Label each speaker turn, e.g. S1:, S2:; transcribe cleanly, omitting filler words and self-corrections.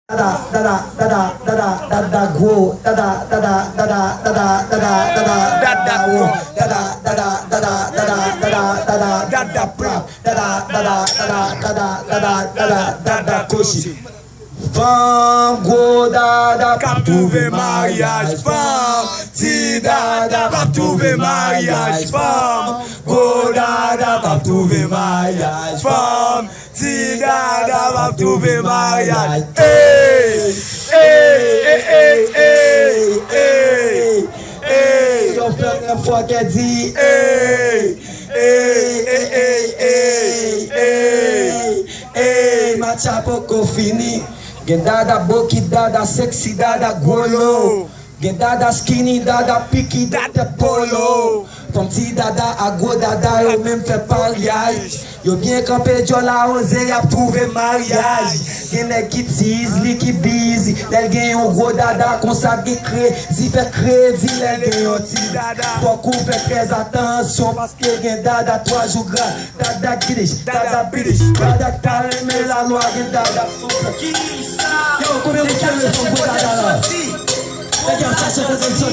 S1: Dada go, dada koshi. Femme go dada, pas trouver mariage. Femme, si dada, pas trouver mariage. Femme, go dada, pas trouver mariage. Femme, si dada, pas trouver mariage. Hey, hey, hey, hey, hey, hey. Yo fait une fois qu'elle dit hey, hey, hey, hey, hey, hey, ma chapeau fini. Gen dada boki, dada sexy, dada golo. Gen dada skinny, dada picky, dada polo. Ton petit dada a go dada, yo même fait pariage. Yo bien campé, yo la osé, a trouvé mariage. Gen nèg qui tease, li qui busy. L'el gen yon gros dada, kon sa gen crazy, fait crédit, l'el gen yon ti dada. Faut qu'on fait très attention, parce que gen dada 3 jours gras. Dada kiddish, dada bidish, dada calme la loi, gen dada soupe. Yo, combien de temps sont gros dada là?